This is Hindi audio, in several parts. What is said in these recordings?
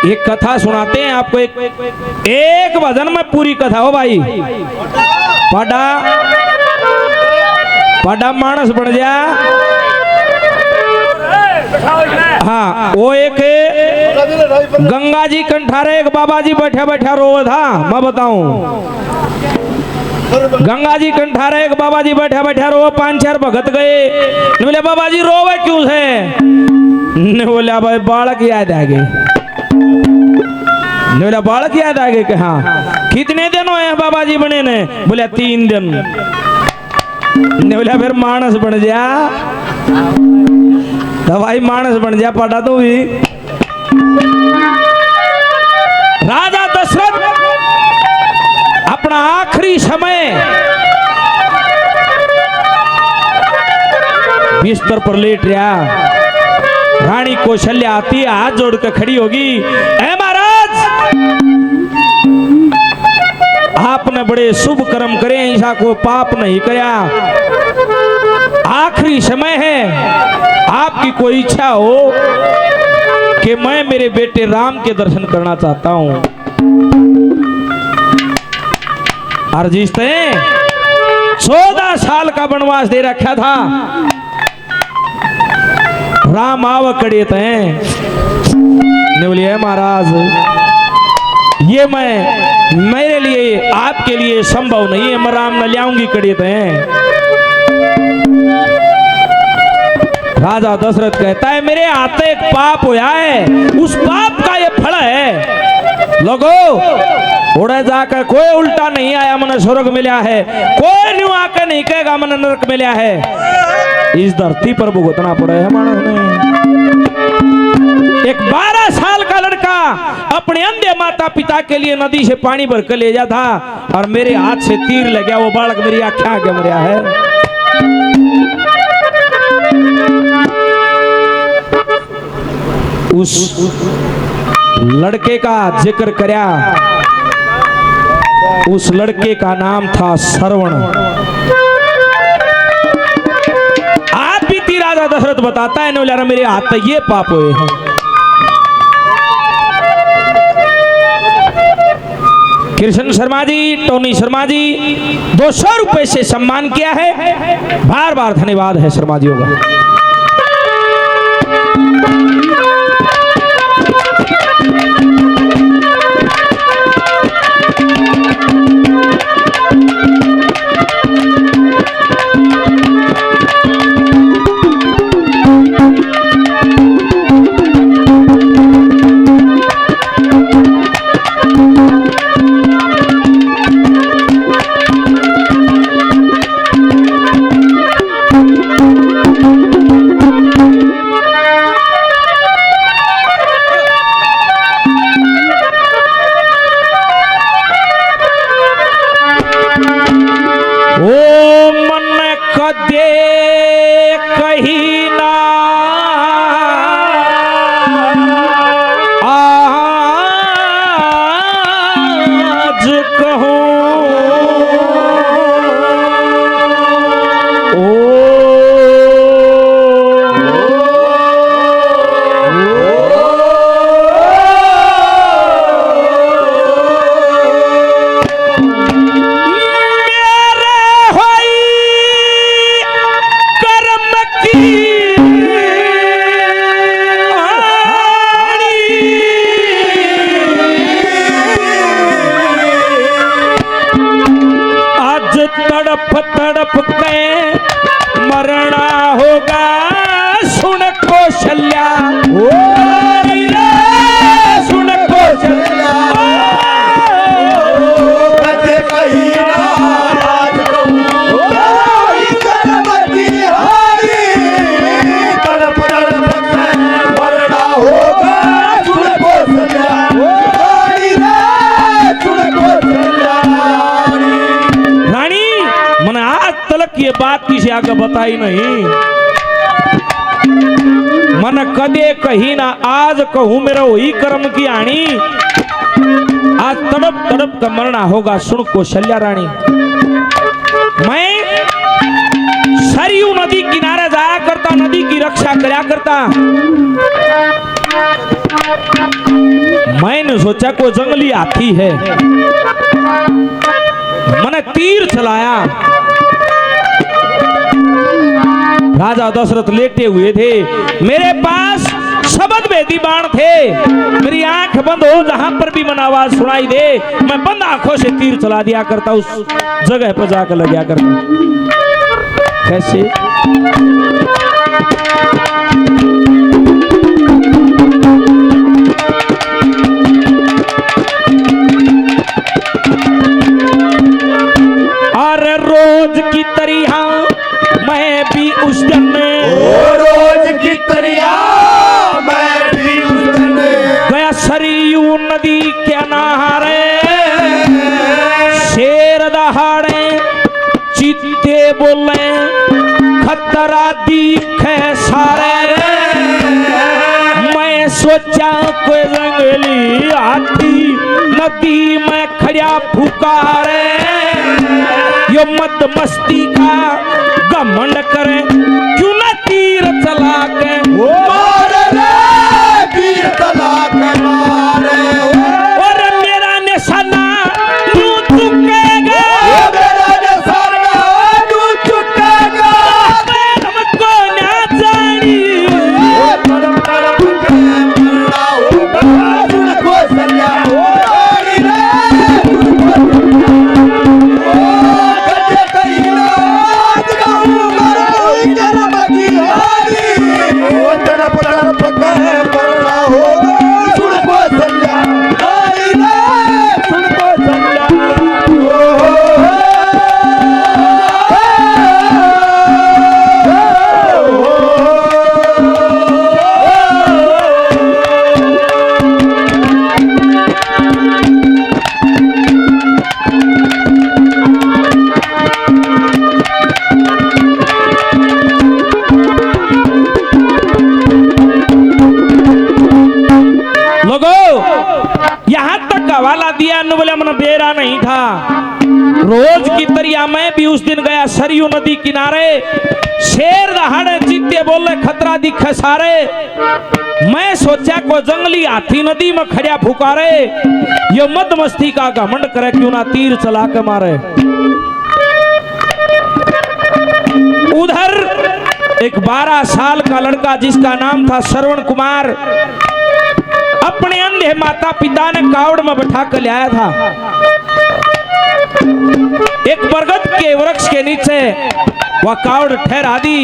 एक कथा सुनाते हैं आपको, एक भजन में पूरी कथा हो भाई। पढ़ा पढ़ा मानस बन जा। हाँ, वो एक गंगा जी कंठारे एक बाबा जी बैठा बैठा रो था। मैं बताऊं, गंगा जी कंठारे एक बाबा जी बैठा बैठा रो। 5-4 भगत गए, बोले बाबा जी रोवे क्यों है? ने बोला भाई बालक याद आ गए। ने बोला बालक याद आ गए कि हाँ। कितने दिन हुए बाबा जी बने ने? बोले 3 दिन। ने बोला फिर मानस बन जा। तो भाई मानस बन जा, पढ़ा तू भी। राजा दशरथ अपना आखिरी समय बिस्तर पर लेट रहा। रानी कौशल्या आती है, हाथ जोड़ कर खड़ी होगी। ऐ महाराज, आपने बड़े शुभ कर्म करे, ऐसा को पाप नहीं करया। आखिरी समय है, आपकी कोई इच्छा हो कि मैं मेरे बेटे राम के दर्शन करना चाहता हूं। अर्जिश 14 साल का वनवास दे रखा था। राम आव कड़े थे। ने बोलिए महाराज, ये मैं मेरे लिए आपके लिए संभव नहीं है, मैं राम न लाऊंगी कड़े थे। राजा दशरथ कहता है मेरे हाथ एक पाप होया है, उस पाप का ये फल है। लोगो उड़े जाकर कोई उल्टा नहीं आया मैंने स्वर्ग मिला है, कोई न्यू आकर नहीं कहेगा मैंने नरक मिला है। इस धरती पर भुगतना पड़ा है मानव ने। एक 12 साल का लड़का अपने अंधे माता पिता के लिए नदी से पानी भर कर ले जा था, और मेरे हाथ से तीर लग गया। वो बालक मेरी आंखें आगे मरिया है। उस लड़के का जिक्र करया। उस लड़के का नाम था श्रवण। आप बीती राजा दशरथ बताता है नौलारा मेरे हाथ ये पाप हुए हैं। कृष्ण शर्मा जी, टोनी शर्मा जी 200 रुपए से सम्मान किया है। बार बार धन्यवाद है शर्मा जी होगा। तड़प के मरना होगा सुन कौशल्या। सुन कौशल्या, ये बात किसी आगे बताई नहीं। मन कदे कही ना, आज कहूं मेरा वही कर्म की आनी। आज तड़प तड़प का मरना होगा सुन कौशल्या रानी। मैं सरयू नदी किनारे जाया करता, नदी की रक्षा करया करता। मैंने सोचा कोई जंगली हाथी है, मैंने तीर चलाया। राजा दशरथ लेटे हुए थे, मेरे पास शब्द भेदी बाण थे। मेरी आंख बंद हो, जहां पर भी मन आवाज सुनाई दे मैं बंद आंखों से तीर चला दिया करता, उस जगह पर जाकर लग गया करता। कैसे? अरे रोज की तरह मैं भी उस दिन, रोज की तरह मैं भी उस दिन गया सरयू नदी के नहारे। शेर दहाड़े चीते बोले खतरा दिखे सारे। मैं सोचा कोई जंगली हाथी नदी में खड़ा फुकारे। यो मत मस्ती का घमंड करे, क्यों न तीर चला के मारे रे, तीर चला के मारे। और मेरा निशाना यूं चुकेगा, मेरा निशाना यूं चुकेगा। हमको ना जानी तड़प तड़प के मरना होगा, तुझको सजा होगी रे, तुझको गड्ढे कहीं आज गाऊंगा, कोई जन्म की होगी। तड़प तड़प के मरना होगा, तुझको सजा होगी रे, तुझको सजा हवाला दिया न बोले मन बेरा नहीं था। रोज की तरह मैं भी उस दिन गया सरयू नदी किनारे। शेर दहाड़े चीते बोले खतरा दिखे सारे। मैं सोचा को जंगली हाथी नदी में खड़ा फुकारे। ये मद मस्ती का घमंड करे, क्यों ना तीर चला के मारे। उधर एक 12 साल का लड़का जिसका नाम था श्रवण कुमार, अपने अंधे माता पिता ने कावड़ में बैठा कर लाया था। एक बरगद के वृक्ष के नीचे वह कावड़ ठहरा दी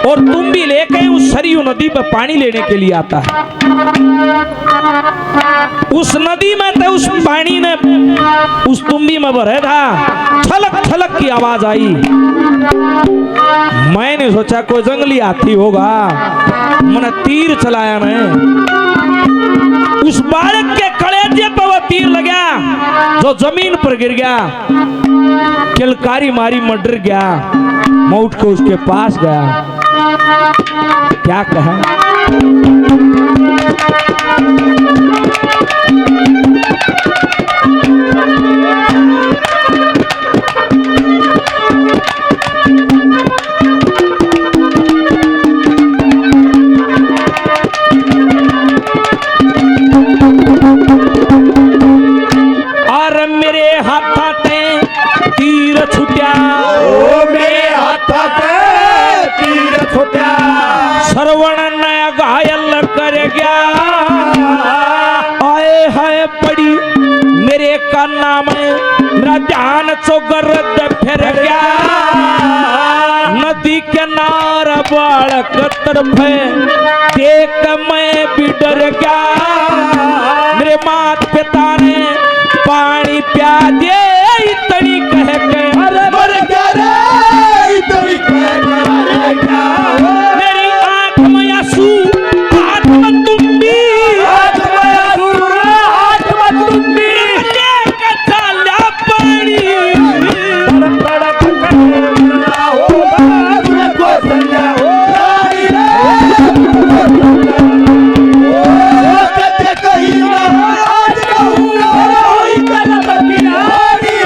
और तुम भी लेके उस सरयू नदी पर पानी लेने के लिए आता है। उस नदी में तो उस पानी ने उस तुम्बी में भरे था। छलक छलक की आवाज आई। मैंने सोचा कोई जंगली हाथी होगा, मैंने तीर चलाया। मैं उस बालक के कलेजे पर वो तीर लगा जो जमीन पर गिर गया। किलकारी मारी मैं डर गया। मैं उठ के उसके पास गया। क्या कहा? श्रवण ने घायल कर गया। आए हाय पड़ी मेरे काना में, मेरा ध्यान चौगरद फिर गया। नदी किनार बालक तड़पे देख मैं भी डर गया। मेरे मात पिता ने पानी प्या दे इतनी कह के, अरे मर गया रे, इतनी कह के मेरी आंख में आंसू, हाथ में तुम्बी, हाथ में आंसू, हाथ में तुम्बी, लेके चला पानी। तड़प तड़प के मरना होगा, तुझको सजा होगी रे, कहते कहीं आज कहूँगा, कोई कलम की होगी।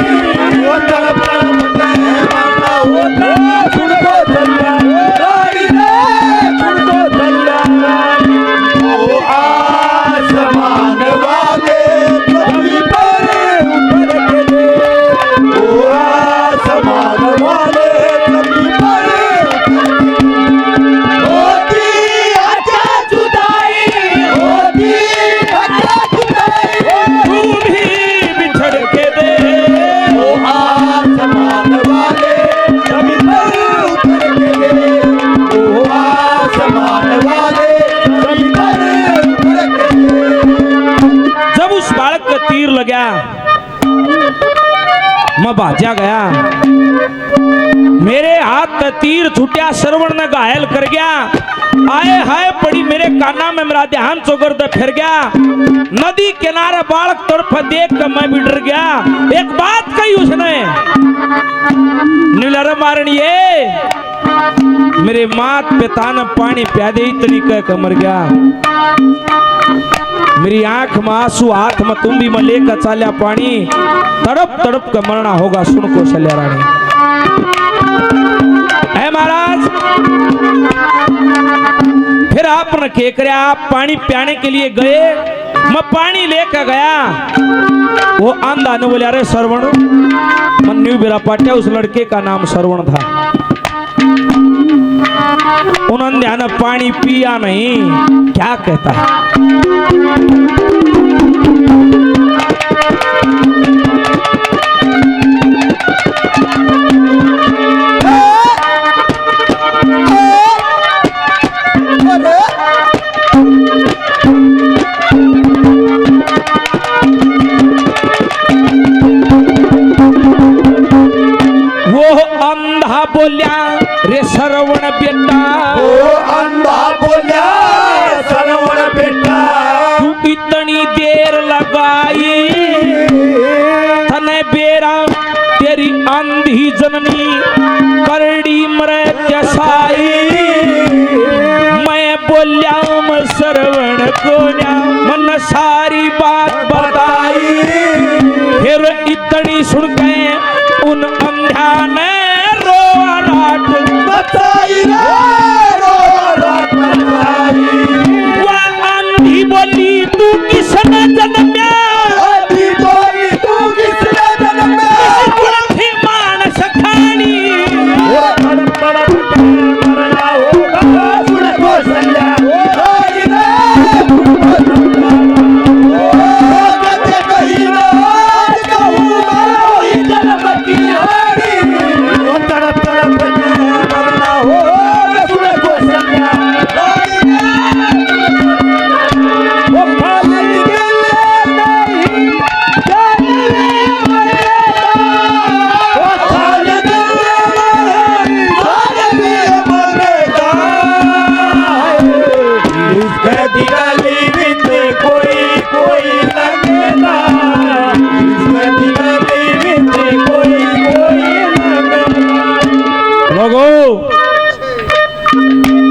लगा, मैं भाजा गया, मेरे हाथ में तीर छुटिया, श्रवण ने घायल कर गया। आए हाय पड़ी मेरे काना में, मेरा ध्यान चौकर दे फिर गया। नदी किनारे बालक तड़प देख कर मैं भी डर गया। एक बात कही उसने, नीलर मारनिए मेरे मात पिता ने पानी प्या दे, इतनी कह कर मर गया। मेरी आंख में आंसू, हाथ में तुम भी मैं लेकर चाल्या पानी, तड़प तड़प कर मरना होगा, सुन कौशल्या रानी। है महाराज, फिर आपने क्या करे, आप पानी पियाने के लिए गए, मैं पानी लेकर गया। वो आंधा ने बोले अरे श्रवण, मन्नू बेरा पाटिया, उस लड़के का नाम श्रवण था। उन्होंने ध्यान पानी पिया नहीं, क्या कहता है, बोलिया रे श्रवण बेटा, वो अंधा बोलिया श्रवण बेटा, तू इतनी देर लगाई, तने बेरा तेरी अंधी जननी करड़ी मरे जसाई। मैं बोलिया मैं श्रवण को मन सारी बात बताई। फिर इतनी सुन गए उन अंधा ने अंधी बोली तू किसने जन्म, मान सखानी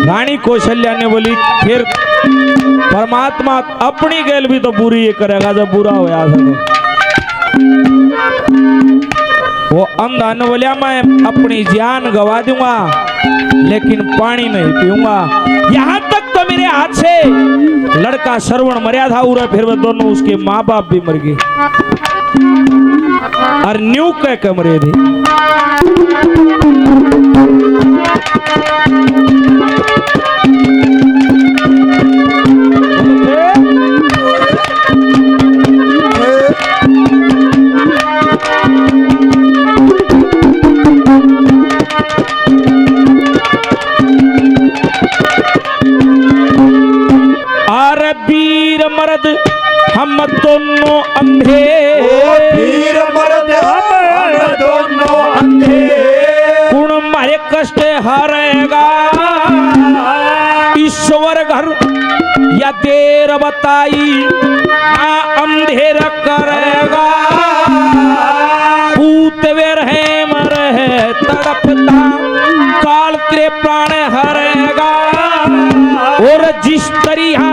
रानी कौशल्या ने बोली फिर परमात्मा अपनी गैल भी तो बुरी ये करेगा जब बुरा होया सको। वो अंधा ने बोलिया मैं अपनी जान गवा दूंगा लेकिन पानी नहीं पीऊंगा। यहाँ तक तो मेरे हाथ से लड़का श्रवण मर्या था उरा, फिर वे दोनों उसके माँ बाप भी मर गए और न्यू कह कमरे थे। वीर मर्द हम दोनों अंधे, वीर मर्द हम दोनों अंधे, गुण मारे कष्ट हारेगा ईश्वर घर या देर बताई ना अंधेर करेगा। भूत वे रहे मरे तड़पता काल तेरे प्राण हरेगा। और जिस तरीहा